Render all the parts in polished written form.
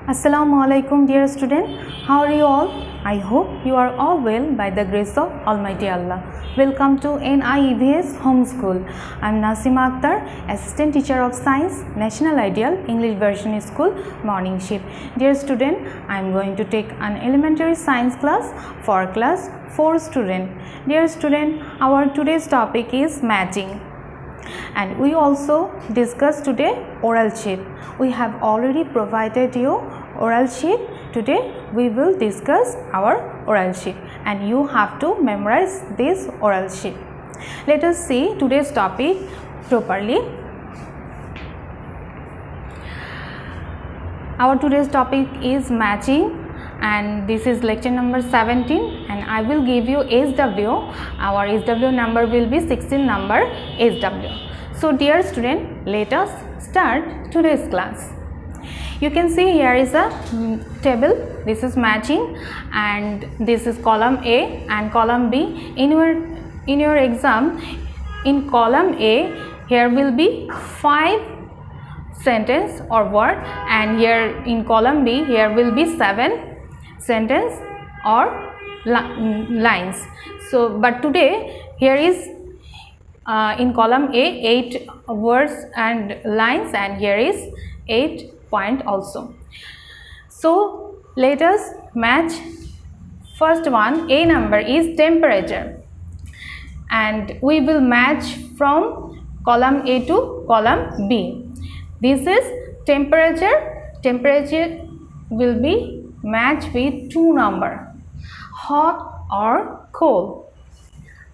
Assalamu alaikum dear student. How are you all? I hope you are all well by the grace of Almighty Allah. Welcome to NIEVS Homeschool. I am Nasima Akter, Assistant Teacher of Science, National Ideal English Version School, Morning Shift. Dear student, I am going to take an elementary science class for class 4 student. Dear student, our today's topic is matching. And we also discuss today oral sheet. We have already provided you oral sheet. Today we will discuss our oral sheet and you have to memorize this oral sheet. Let us see today's topic properly. Our today's topic is matching and this is lecture number 17 and I will give you SW. Our SW number will be 16 number SW. So dear student, let us start today's class. You can see here is a table. This is matching and this is column A and column B. In your exam, in column A, here will be 5 sentence or word, and here in column B, here will be 7 sentence or lines. So but today here is in column A 8 words and lines, and here is 8 point also. So let us match. First one, A number is temperature, and we will match from column A to column B. This is temperature. Temperature will be matched with 2 number, hot or cold.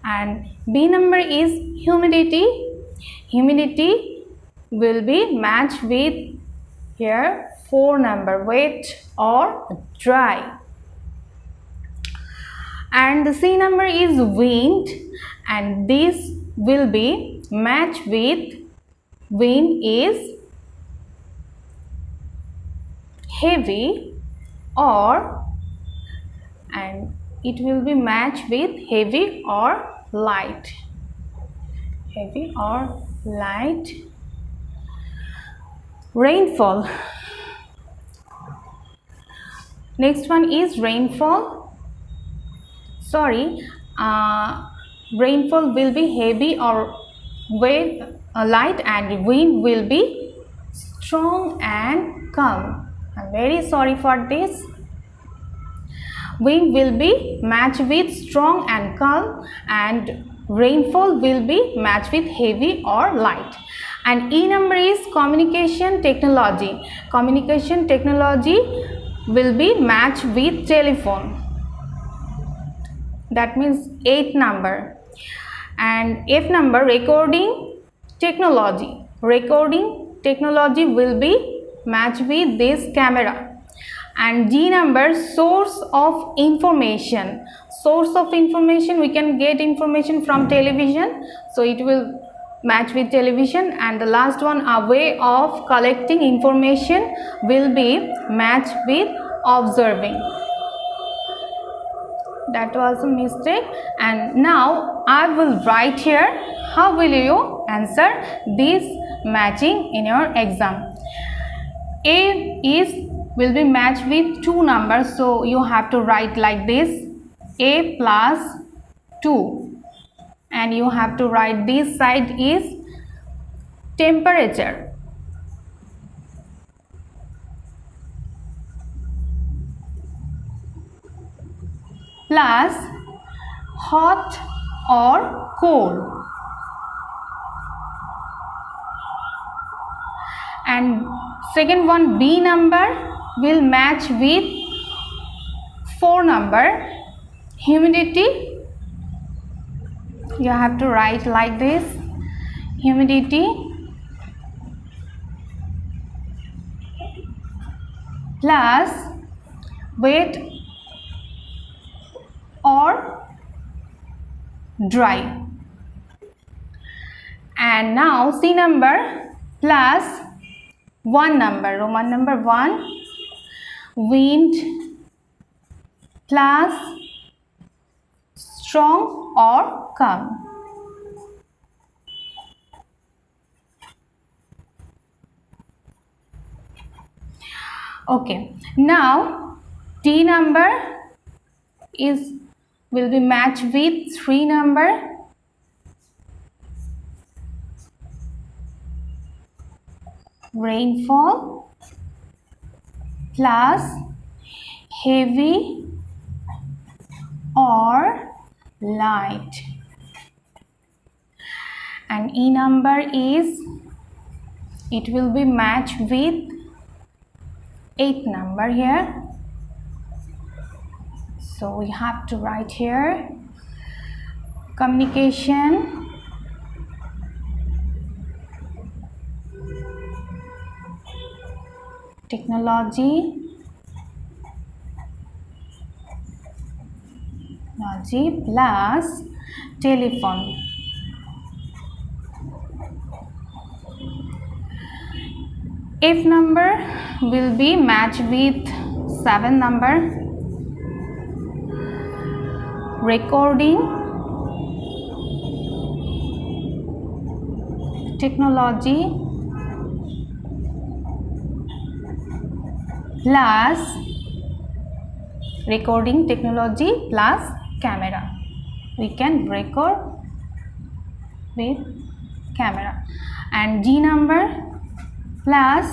And B number is humidity. Humidity will be matched with here 4 number, wet or dry. And the C number is wind, and this will be matched with wind is heavy or, and it will be matched with heavy or light. Heavy or light. Rainfall. Next one is rainfall. Rainfall will be heavy or light, and wind will be strong and calm. I'm very sorry for this. Wind will be matched with strong and calm, and rainfall will be matched with heavy or light. And E number is communication technology. Communication technology will be matched with telephone. That means 8 number. And F number, recording technology. Recording technology will be matched with this camera. And G number, source of information. Source of information, we can get information from television, so it will match with television. And the last one, a way of collecting information, will be matched with observing. That was a mistake. And now I will write here how will you answer this matching in your exam. A will be matched with 2 numbers, so you have to write like this, A plus 2, and you have to write this side is temperature. Plus hot or cold. And second one, B number will match with 4 number, humidity. You have to write like this, humidity plus wet or dry. And now C number plus 1 number, Roman number 1, wind plus strong or calm. Okay, now D number is will be matched with 3 number. Rainfall plus heavy or light, and E number is, it will be matched with 8 number here. So we have to write here communication, technology plus telephone. F number will be matched with 7 number. Recording, technology plus recording technology plus camera. We can record with camera. And G number plus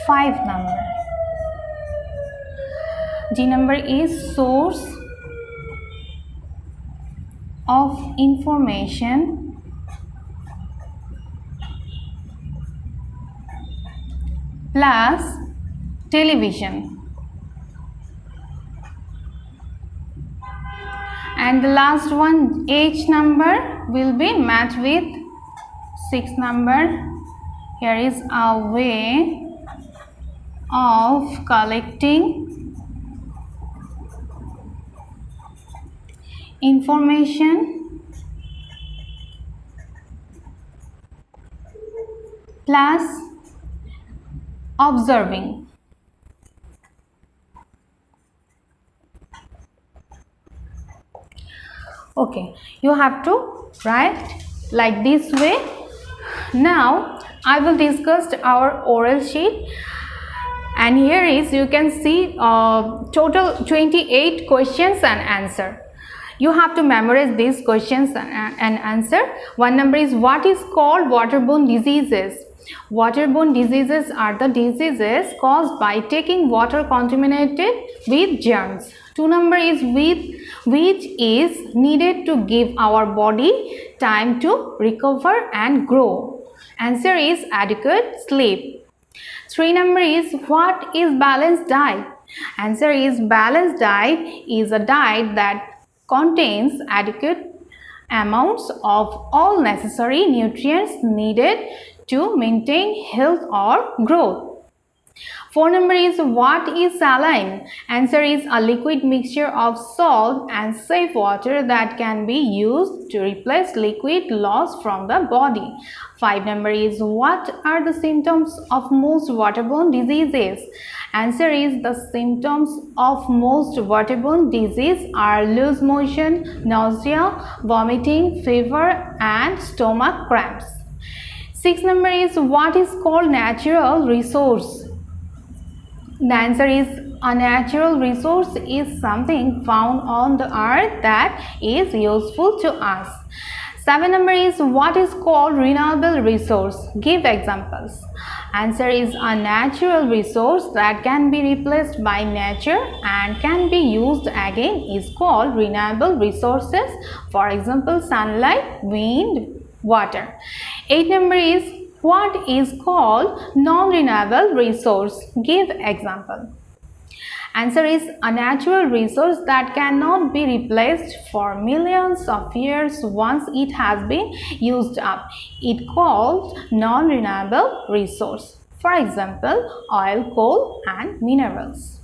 5 number. G number is source of information plus television. And the last one, H number will be matched with 6 number. Here is a way of collecting information plus observing. Okay, you have to write like this way. Now I will discuss our oral sheet, and here is, you can see total 28 questions and answer. You have to memorize these questions and answer. One number is, what is called waterborne diseases? Waterborne diseases are the diseases caused by taking water contaminated with germs. 2 number is, which is needed to give our body time to recover and grow. Answer is adequate sleep. 3 number is, what is balanced diet? Answer is, balanced diet is a diet that contains adequate amounts of all necessary nutrients needed to maintain health or growth. 4 number is, what is saline? Answer is, a liquid mixture of salt and safe water that can be used to replace liquid lost from the body. 5 number is, what are the symptoms of most waterborne diseases? Answer is, the symptoms of most waterborne disease are loose motion, nausea, vomiting, fever and stomach cramps. 6 number is, what is called natural resource? The answer is, a natural resource is something found on the earth that is useful to us. 7 number is, what is called renewable resource? Give examples. Answer is, a natural resource that can be replaced by nature and can be used again is called renewable resources. For example, sunlight, wind, water. 8 number is, what is called non-renewable resource? Give example. Answer is, a natural resource that cannot be replaced for millions of years once it has been used up. It called non-renewable resource. For example, oil, coal and minerals.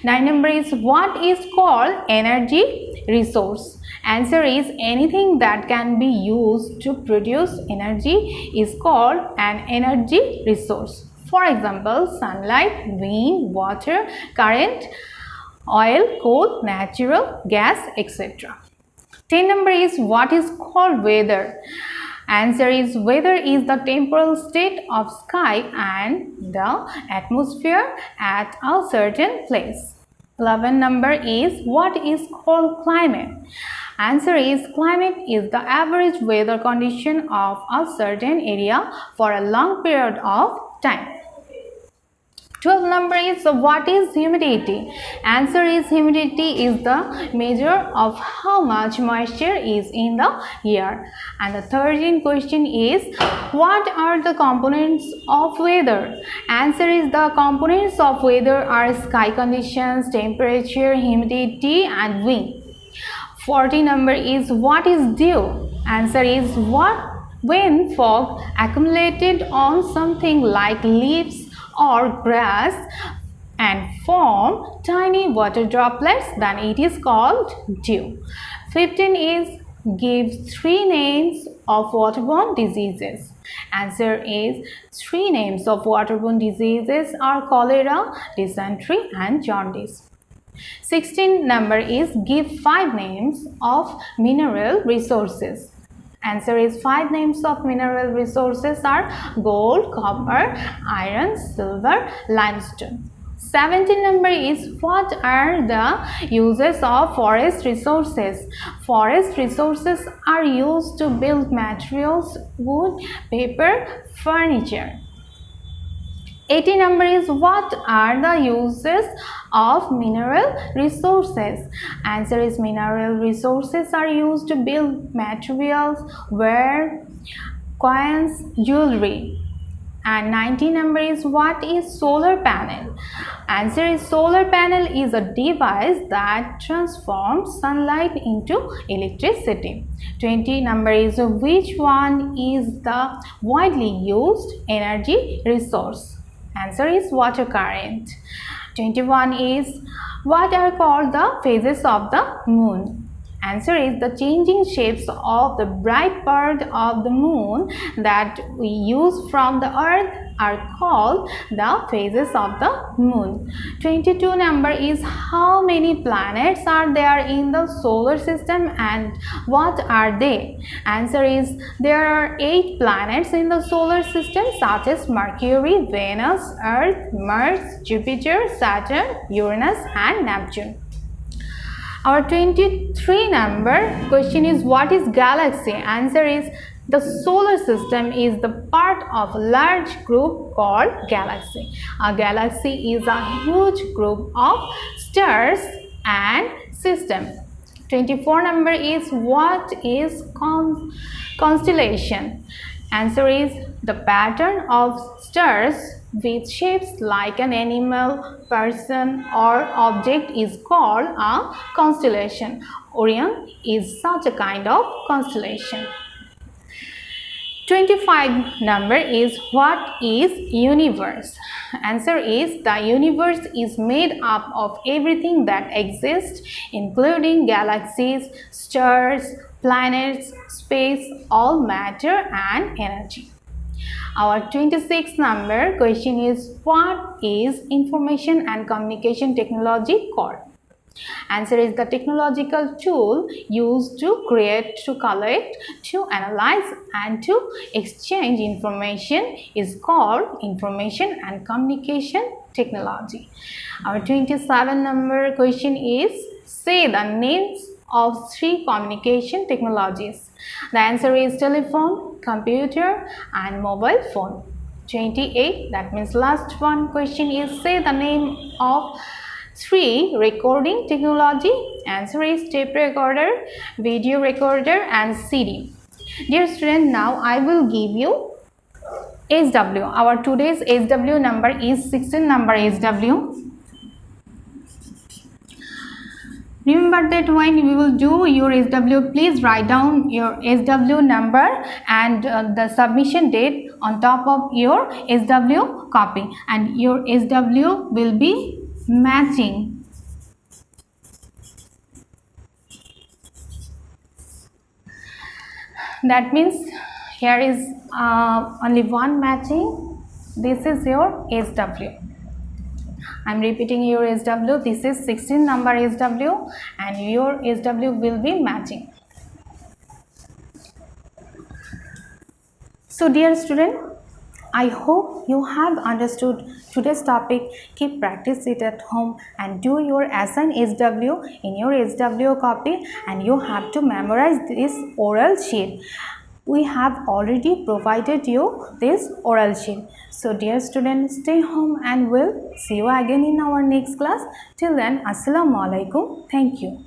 9 number is, what is called energy resource? Answer is, anything that can be used to produce energy is called an energy resource. For example, sunlight, wind, water, current, oil, coal, natural gas, etc. 10 number is, what is called weather? Answer is weather is the temporal state of sky and the atmosphere at a certain place. 11 number is what is called climate? Answer is climate is the average weather condition of a certain area for a long period of time. 12 number is what is humidity? Answer is humidity is the measure of how much moisture is in the air. And the 13th question is what are the components of weather? Answer is the components of weather are sky conditions, temperature, humidity and wind. 40 number is what is dew? Answer is when fog accumulated on something like leaves or grass and form tiny water droplets, then it is called dew. 15 is give 3 names of waterborne diseases. Answer is 3 names of waterborne diseases are cholera, dysentery and jaundice. 16 number is give 5 names of mineral resources. Answer is 5 names of mineral resources are gold, copper, iron, silver, limestone. 17 number is what are the uses of forest resources? Forest resources are used to build materials, wood, paper, furniture. 80 number is what are the uses of mineral resources? Answer is mineral resources are used to build materials, ware, coins, jewelry. And 90 number is what is solar panel? Answer is solar panel is a device that transforms sunlight into electricity. 20 number is which one is the widely used energy resource? Answer is water current. 21 is what are called the phases of the moon? Answer is the changing shapes of the bright part of the moon that we use from the earth are called the phases of the moon. 22 number is how many planets are there in the solar system and what are they? Answer is there are 8 planets in the solar system such as Mercury, Venus, Earth, Mars, Jupiter, Saturn, Uranus and Neptune. Our 23 number question is what is galaxy? Answer is the solar system is the part of a large group called galaxy. A galaxy is a huge group of stars and system. 24 number is what is constellation? Answer is the pattern of stars with shapes like an animal, person or object is called a constellation. Orion is such a kind of constellation. 25 number is what is universe? Answer is the universe is made up of everything that exists including galaxies, stars, planets, space, all matter and energy. Our 26th number question is what is information and communication technology called? Answer is the technological tool used to create, to collect, to analyze and to exchange information is called information and communication technology. Our 27 number question is say the names of 3 communication technologies. The answer is telephone, computer and mobile phone. 28, that means last one question is say the name of 3 recording technology. Answer is tape recorder, video recorder and CD. Dear student, now I will give you SW. Our today's SW number is 16 number SW. Remember that when we will do your SW, please write down your SW number and the submission date on top of your SW copy, and your SW will be matching. That means here is only one matching. This is your SW. I am repeating your SW. This is 16 number SW and your SW will be matching. So dear student, I hope you have understood today's topic. Keep practice it at home and do your assign SW in your SW copy, and you have to memorize this oral sheet. We have already provided you this oral sheet. So dear students, stay home and we'll see you again in our next class. Till then, Assalamu alaikum. Thank you.